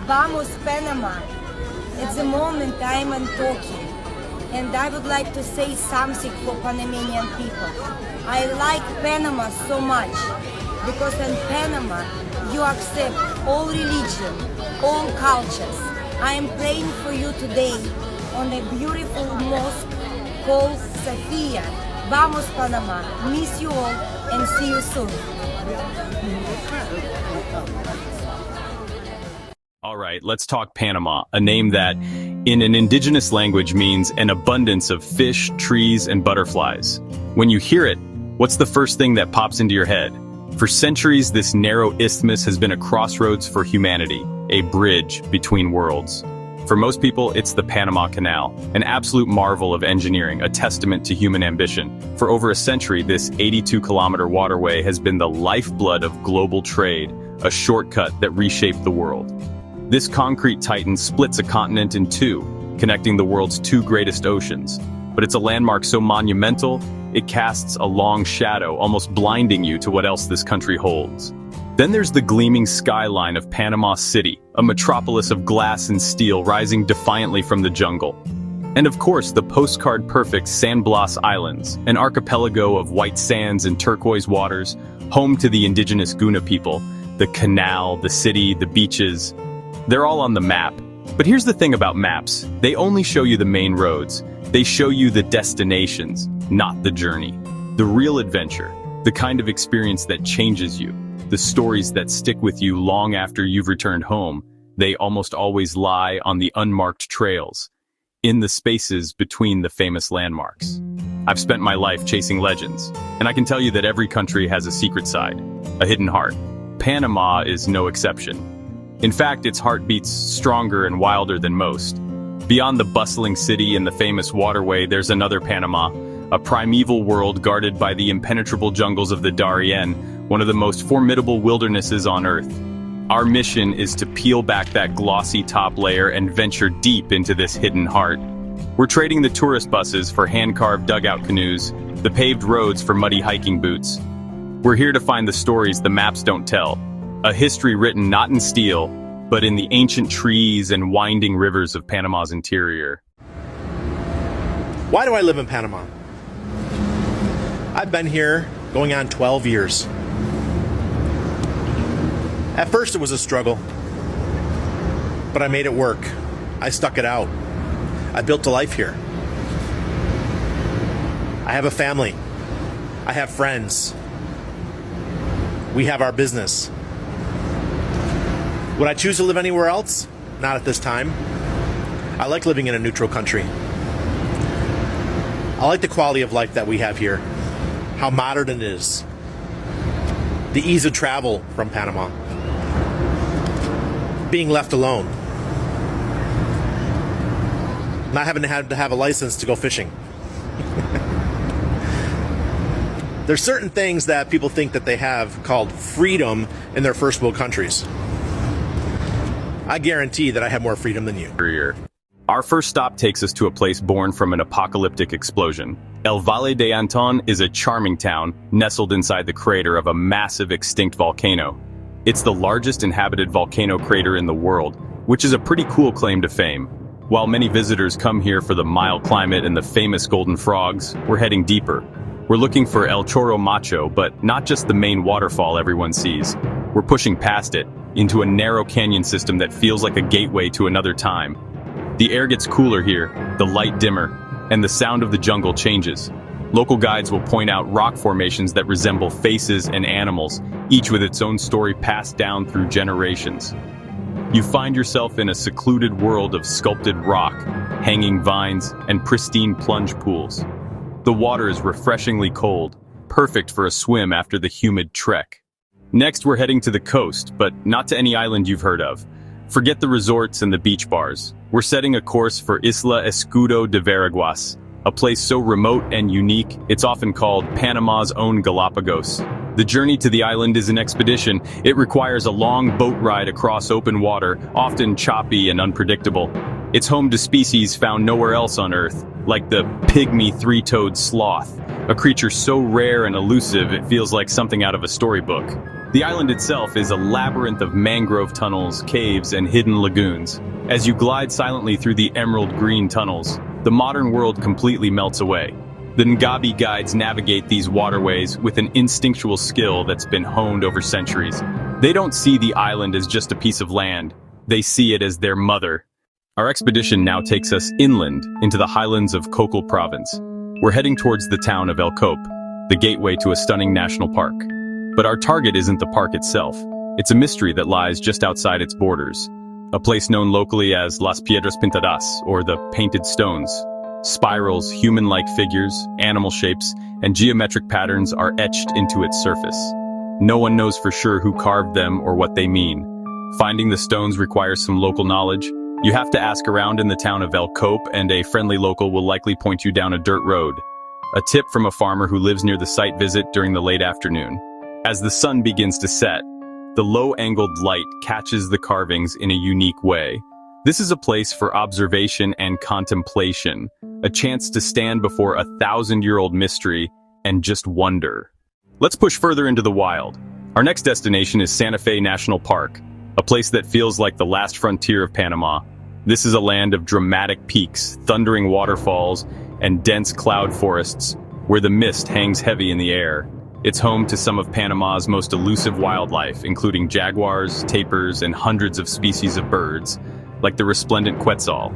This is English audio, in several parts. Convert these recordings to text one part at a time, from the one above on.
Vamos, Panama. At the moment I am talking, and I would like to say something for Panamanian people. I like Panama so much because in Panama you accept all religion, all cultures. I am praying for you today on a beautiful mosque called Sofia. Vamos, Panama. Miss you all and see you soon. All right, let's talk Panama, a name that, in an indigenous language, means an abundance of fish, trees, and butterflies. When you hear it, what's the first thing that pops into your head? For centuries, this narrow isthmus has been a crossroads for humanity, a bridge between worlds. For most people, it's the Panama Canal, an absolute marvel of engineering, a testament to human ambition. For over a century, this 82-kilometer waterway has been the lifeblood of global trade, a shortcut that reshaped the world. This concrete titan splits a continent in two, connecting the world's two greatest oceans. But it's a landmark so monumental, it casts a long shadow, almost blinding you to what else this country holds. Then there's the gleaming skyline of Panama City, a metropolis of glass and steel rising defiantly from the jungle. And of course, the postcard-perfect San Blas Islands, an archipelago of white sands and turquoise waters, home to the indigenous Guna people. The canal, the city, the beaches, they're all on the map. But here's the thing about maps. They only show you the main roads. They show you the destinations, not the journey. The real adventure, the kind of experience that changes you, the stories that stick with you long after you've returned home, they almost always lie on the unmarked trails, in the spaces between the famous landmarks. I've spent my life chasing legends, and I can tell you that every country has a secret side, a hidden heart. Panama is no exception. In fact, its heart beats stronger and wilder than most. Beyond the bustling city and the famous waterway, there's another Panama, a primeval world guarded by the impenetrable jungles of the Darien, one of the most formidable wildernesses on Earth. Our mission is to peel back that glossy top layer and venture deep into this hidden heart. We're trading the tourist buses for hand-carved dugout canoes, the paved roads for muddy hiking boots. We're here to find the stories the maps don't tell. A history written not in steel, but in the ancient trees and winding rivers of Panama's interior. Why do I live in Panama? I've been here going on 12 years. At first it was a struggle, but I made it work. I stuck it out. I built a life here. I have a family. I have friends. We have our business. Would I choose to live anywhere else? Not at this time. I like living in a neutral country. I like the quality of life that we have here, how modern it is, the ease of travel from Panama, being left alone, not having to have a license to go fishing. There's certain things that people think that they have called freedom in their first world countries. I guarantee that I have more freedom than you. Our first stop takes us to a place born from an apocalyptic explosion. El Valle de Anton is a charming town nestled inside the crater of a massive extinct volcano. It's the largest inhabited volcano crater in the world, which is a pretty cool claim to fame. While many visitors come here for the mild climate and the famous golden frogs, we're heading deeper. We're looking for El Chorro Macho, but not just the main waterfall everyone sees. We're pushing past it, into a narrow canyon system that feels like a gateway to another time. The air gets cooler here, the light dimmer, and the sound of the jungle changes. Local guides will point out rock formations that resemble faces and animals, each with its own story passed down through generations. You find yourself in a secluded world of sculpted rock, hanging vines, and pristine plunge pools. The water is refreshingly cold, perfect for a swim after the humid trek. Next, we're heading to the coast, but not to any island you've heard of. Forget the resorts and the beach bars. We're setting a course for Isla Escudo de Veraguas, a place so remote and unique, it's often called Panama's own Galapagos. The journey to the island is an expedition. It requires a long boat ride across open water, often choppy and unpredictable. It's home to species found nowhere else on Earth, like the pygmy three-toed sloth, a creature so rare and elusive it feels like something out of a storybook. The island itself is a labyrinth of mangrove tunnels, caves, and hidden lagoons. As you glide silently through the emerald green tunnels, the modern world completely melts away. The Ngabi guides navigate these waterways with an instinctual skill that's been honed over centuries. They don't see the island as just a piece of land. They see it as their mother. Our expedition now takes us inland into the highlands of Kokol province. We're heading towards the town of El Cope, the gateway to a stunning national park. But our target isn't the park itself. It's a mystery that lies just outside its borders. A place known locally as Las Piedras Pintadas, or the Painted Stones. Spirals, human-like figures, animal shapes, and geometric patterns are etched into its surface. No one knows for sure who carved them or what they mean. Finding the stones requires some local knowledge. You have to ask around in the town of El Cope, and a friendly local will likely point you down a dirt road. A tip from a farmer who lives near the site visit during the late afternoon. As the sun begins to set, the low-angled light catches the carvings in a unique way. This is a place for observation and contemplation, a chance to stand before a 1,000-year-old mystery and just wonder. Let's push further into the wild. Our next destination is Santa Fe National Park, a place that feels like the last frontier of Panama. This is a land of dramatic peaks, thundering waterfalls, and dense cloud forests, where the mist hangs heavy in the air. It's home to some of Panama's most elusive wildlife, including jaguars, tapirs, and hundreds of species of birds, like the resplendent quetzal.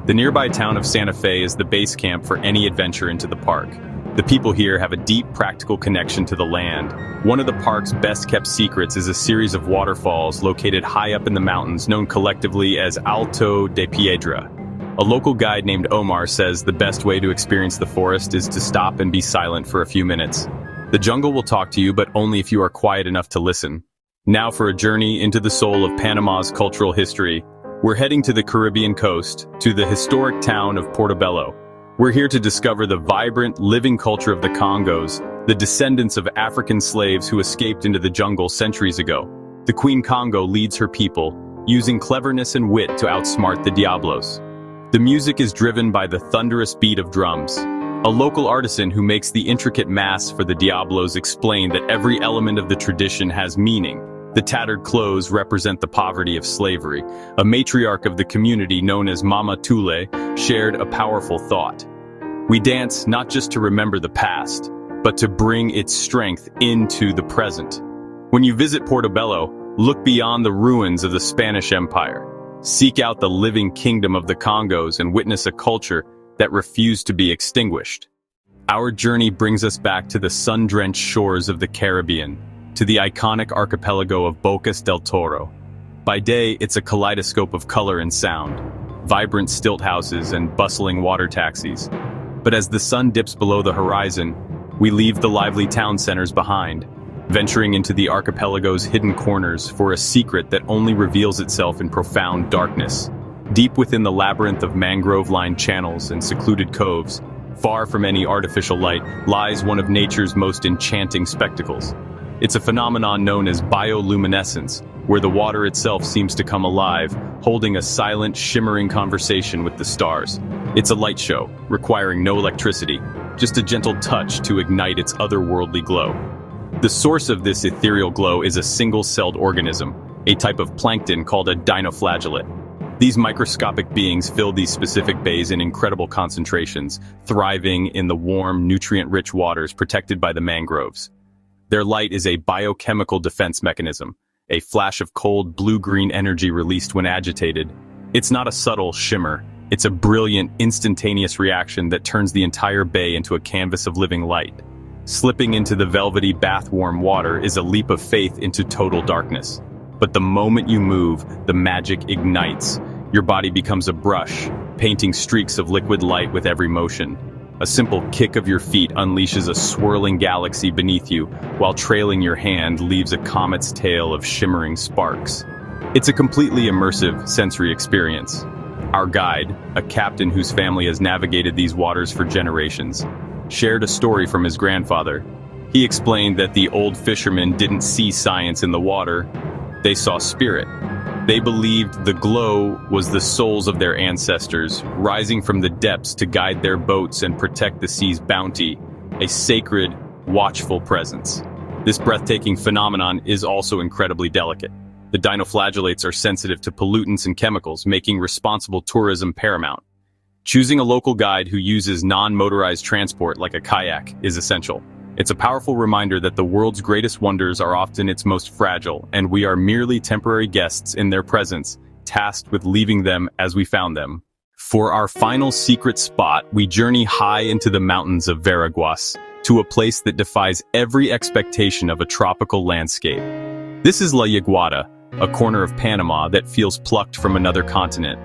The nearby town of Santa Fe is the base camp for any adventure into the park. The people here have a deep practical connection to the land. One of the park's best-kept secrets is a series of waterfalls located high up in the mountains, known collectively as Alto de Piedra. A local guide named Omar says the best way to experience the forest is to stop and be silent for a few minutes. The jungle will talk to you, but only if you are quiet enough to listen. Now for a journey into the soul of Panama's cultural history. We're heading to the Caribbean coast, to the historic town of Portobello. We're here to discover the vibrant, living culture of the Congos, the descendants of African slaves who escaped into the jungle centuries ago. The Queen Congo leads her people, using cleverness and wit to outsmart the Diablos. The music is driven by the thunderous beat of drums. A local artisan who makes the intricate masks for the Diablos explained that every element of the tradition has meaning. The tattered clothes represent the poverty of slavery. A matriarch of the community known as Mama Tule shared a powerful thought. We dance not just to remember the past, but to bring its strength into the present. When you visit Portobello, look beyond the ruins of the Spanish Empire. Seek out the living kingdom of the Congos and witness a culture that refused to be extinguished. Our journey brings us back to the sun-drenched shores of the Caribbean, to the iconic archipelago of Bocas del Toro. By day, it's a kaleidoscope of color and sound, vibrant stilt houses and bustling water taxis. But as the sun dips below the horizon, we leave the lively town centers behind, venturing into the archipelago's hidden corners for a secret that only reveals itself in profound darkness. Deep within the labyrinth of mangrove-lined channels and secluded coves, far from any artificial light, lies one of nature's most enchanting spectacles. It's a phenomenon known as bioluminescence, where the water itself seems to come alive, holding a silent, shimmering conversation with the stars. It's a light show, requiring no electricity, just a gentle touch to ignite its otherworldly glow. The source of this ethereal glow is a single-celled organism, a type of plankton called a dinoflagellate. These microscopic beings fill these specific bays in incredible concentrations, thriving in the warm, nutrient-rich waters protected by the mangroves. Their light is a biochemical defense mechanism, a flash of cold blue-green energy released when agitated. It's not a subtle shimmer, it's a brilliant, instantaneous reaction that turns the entire bay into a canvas of living light. Slipping into the velvety bath-warm water is a leap of faith into total darkness. But the moment you move, the magic ignites. Your body becomes a brush, painting streaks of liquid light with every motion. A simple kick of your feet unleashes a swirling galaxy beneath you, while trailing your hand leaves a comet's tail of shimmering sparks. It's a completely immersive sensory experience. Our guide, a captain whose family has navigated these waters for generations, shared a story from his grandfather. He explained that the old fishermen didn't see science in the water, they saw spirit. They believed the glow was the souls of their ancestors, rising from the depths to guide their boats and protect the sea's bounty, a sacred, watchful presence. This breathtaking phenomenon is also incredibly delicate. The dinoflagellates are sensitive to pollutants and chemicals, making responsible tourism paramount. Choosing a local guide who uses non-motorized transport like a kayak is essential. It's a powerful reminder that the world's greatest wonders are often its most fragile, and we are merely temporary guests in their presence, tasked with leaving them as we found them. For our final secret spot, we journey high into the mountains of Veraguas, to a place that defies every expectation of a tropical landscape. This is La Yaguada, a corner of Panama that feels plucked from another continent.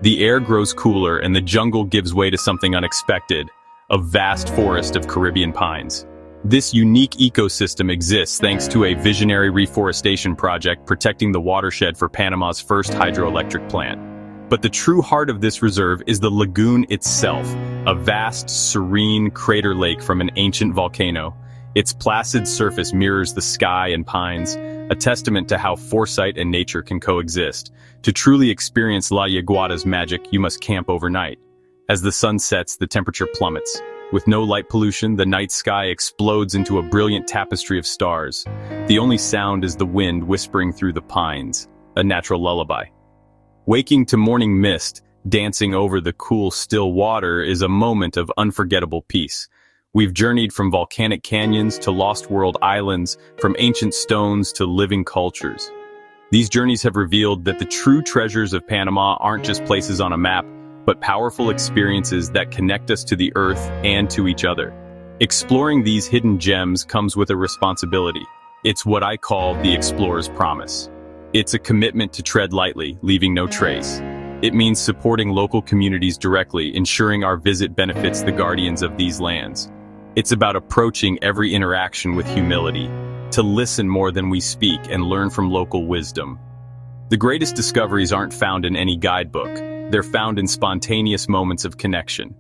The air grows cooler and the jungle gives way to something unexpected, a vast forest of Caribbean pines. This unique ecosystem exists thanks to a visionary reforestation project protecting the watershed for Panama's first hydroelectric plant. But the true heart of this reserve is the lagoon itself, a vast, serene crater lake from an ancient volcano. Its placid surface mirrors the sky and pines, a testament to how foresight and nature can coexist. To truly experience La Yaguada's magic, you must camp overnight. As the sun sets, the temperature plummets. With no light pollution, the night sky explodes into a brilliant tapestry of stars. The only sound is the wind whispering through the pines, a natural lullaby. Waking to morning mist, dancing over the cool, still water is a moment of unforgettable peace. We've journeyed from volcanic canyons to lost world islands, from ancient stones to living cultures. These journeys have revealed that the true treasures of Panama aren't just places on a map, but powerful experiences that connect us to the earth and to each other. Exploring these hidden gems comes with a responsibility. It's what I call the explorer's promise. It's a commitment to tread lightly, leaving no trace. It means supporting local communities directly, ensuring our visit benefits the guardians of these lands. It's about approaching every interaction with humility, to listen more than we speak and learn from local wisdom. The greatest discoveries aren't found in any guidebook. They're found in spontaneous moments of connection.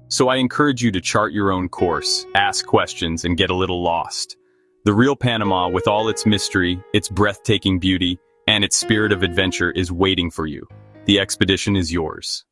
So I encourage you to chart your own course, ask questions, and get a little lost. The real Panama, with all its mystery, its breathtaking beauty, and its spirit of adventure, is waiting for you. The expedition is yours.